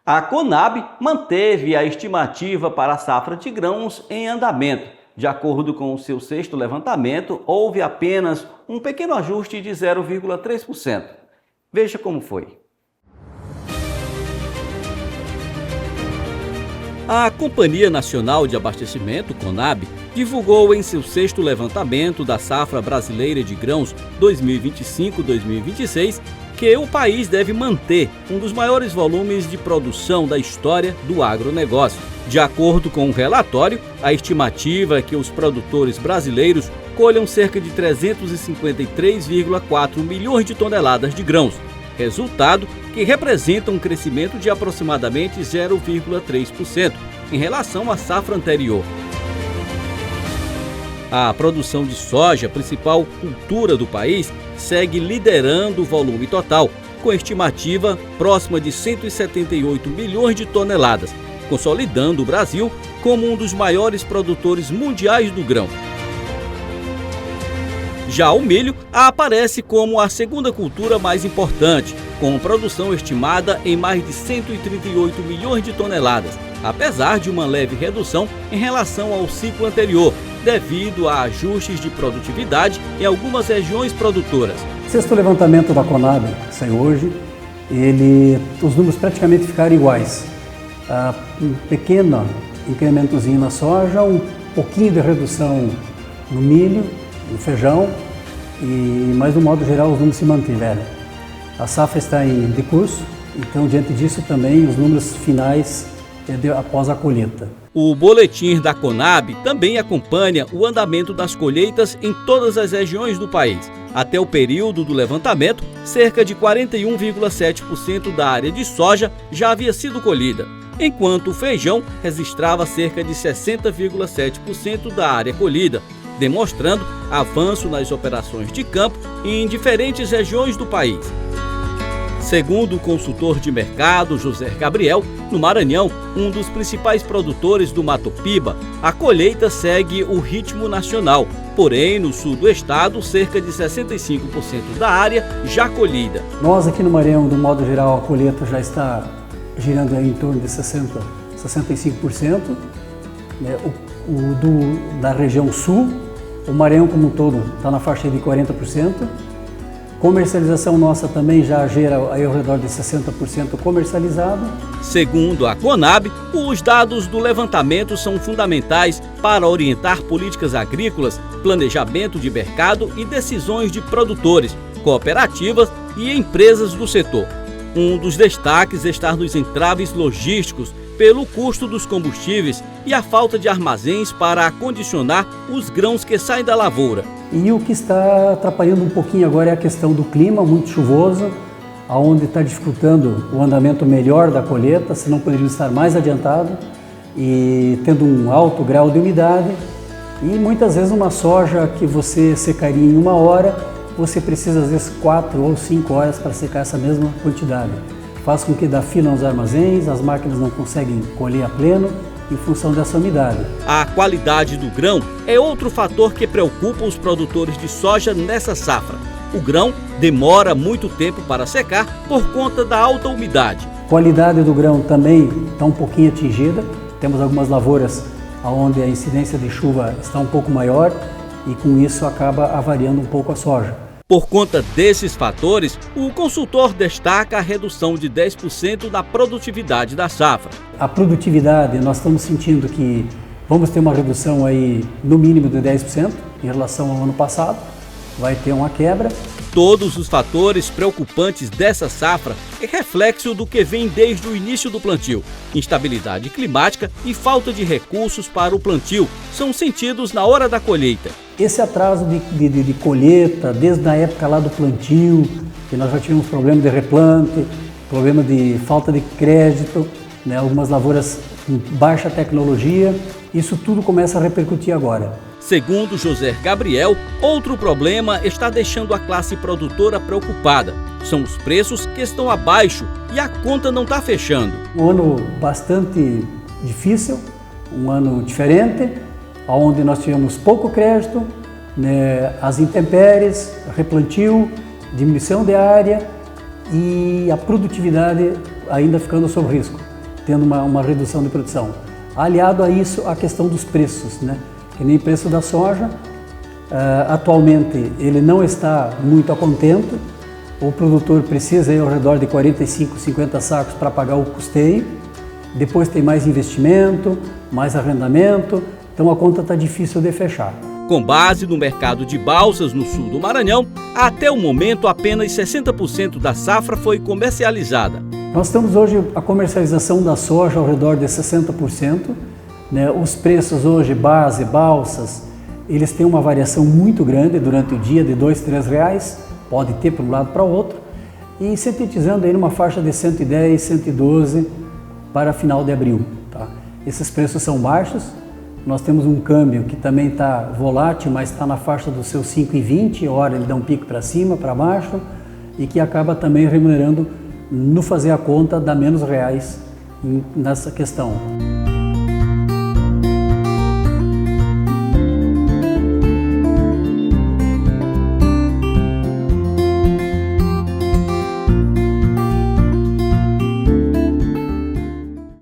A Conab manteve a estimativa para a safra de grãos em andamento. De acordo com o seu sexto levantamento, houve apenas um pequeno ajuste de 0,3%. Veja como foi. A Companhia Nacional de Abastecimento, Conab, divulgou em seu sexto levantamento da safra brasileira de grãos 2025-2026 que o país deve manter um dos maiores volumes de produção da história do agronegócio. De acordo com o relatório, a estimativa é que os produtores brasileiros colham cerca de 353,4 milhões de toneladas de grãos, resultado que representa um crescimento de aproximadamente 0,3% em relação à safra anterior. A produção de soja, principal cultura do país, segue liderando o volume total, com estimativa próxima de 178 milhões de toneladas, consolidando o Brasil como um dos maiores produtores mundiais do grão. Já o milho aparece como a segunda cultura mais importante, com produção estimada em mais de 138 milhões de toneladas, apesar de uma leve redução em relação ao ciclo anterior, devido a ajustes de produtividade em algumas regiões produtoras. O sexto levantamento da Conab, que saiu hoje, os números praticamente ficaram iguais. Um pequeno incrementozinho na soja, um pouquinho de redução no milho, no feijão, mas no modo geral os números se mantiveram. A safra está em decurso, então diante disso também os números finais após a colheita. O boletim da Conab também acompanha o andamento das colheitas em todas as regiões do país. Até o período do levantamento, cerca de 41,7% da área de soja já havia sido colhida, enquanto o feijão registrava cerca de 60,7% da área colhida, demonstrando avanço nas operações de campo em diferentes regiões do país. Segundo o consultor de mercado José Gabriel, no Maranhão, um dos principais produtores do Mato Piba, a colheita segue o ritmo nacional. Porém, no sul do estado, cerca de 65% da área já colhida. Nós aqui no Maranhão, de um modo geral, a colheita já está girando em torno de 65%. Da região sul, o Maranhão como um todo está na faixa de 40%. Comercialização nossa também já gera aí ao redor de 60% comercializado. Segundo a Conab, os dados do levantamento são fundamentais para orientar políticas agrícolas, planejamento de mercado e decisões de produtores, cooperativas e empresas do setor. Um dos destaques está nos entraves logísticos pelo custo dos combustíveis e a falta de armazéns para acondicionar os grãos que saem da lavoura. E o que está atrapalhando um pouquinho agora é a questão do clima, muito chuvoso, onde está dificultando o andamento melhor da colheita, senão poderia estar mais adiantado, e tendo um alto grau de umidade. E muitas vezes uma soja que você secaria em 1 hora, você precisa às vezes 4 ou 5 horas para secar essa mesma quantidade. Faz com que dá fila nos armazéns, as máquinas não conseguem colher a pleno, em função dessa umidade. A qualidade do grão é outro fator que preocupa os produtores de soja nessa safra. O grão demora muito tempo para secar por conta da alta umidade. A qualidade do grão também está um pouquinho atingida. Temos algumas lavouras onde a incidência de chuva está um pouco maior e com isso acaba avariando um pouco a soja. Por conta desses fatores, o consultor destaca a redução de 10% da produtividade da safra. A produtividade, nós estamos sentindo que vamos ter uma redução aí no mínimo de 10% em relação ao ano passado. Vai ter uma quebra. Todos os fatores preocupantes dessa safra é reflexo do que vem desde o início do plantio. Instabilidade climática e falta de recursos para o plantio são sentidos na hora da colheita. Esse atraso de colheita, desde a época lá do plantio, que nós já tivemos problema de replante, problema de falta de crédito, algumas lavouras com baixa tecnologia, isso tudo começa a repercutir agora. Segundo José Gabriel, outro problema está deixando a classe produtora preocupada. São os preços que estão abaixo e a conta não está fechando. Um ano bastante difícil, um ano diferente, onde nós tivemos pouco crédito, as intempéries, replantio, diminuição de área e a produtividade ainda ficando sob risco. tendo uma redução de produção. Aliado a isso, a questão dos preços, né? Que nem o preço da soja, atualmente ele não está muito a contento, o produtor precisa ir ao redor de 45, 50 sacos para pagar o custeio, depois tem mais investimento, mais arrendamento, então a conta está difícil de fechar. Com base no mercado de balsas no sul do Maranhão, até o momento apenas 60% da safra foi comercializada. Nós estamos hoje a comercialização da soja ao redor de 60%, né? Os preços hoje, base, balsas, eles têm uma variação muito grande durante o dia, de R$ 2, R$ 3, pode ter para um lado para o outro, e sintetizando aí numa faixa de 110, 112 para final de abril. Tá? Esses preços são baixos, nós temos um câmbio que também está volátil, mas está na faixa dos seus 5,20, hora ele dá um pico para cima, para baixo, e que acaba também remunerando, no fazer a conta, dá menos reais nessa questão.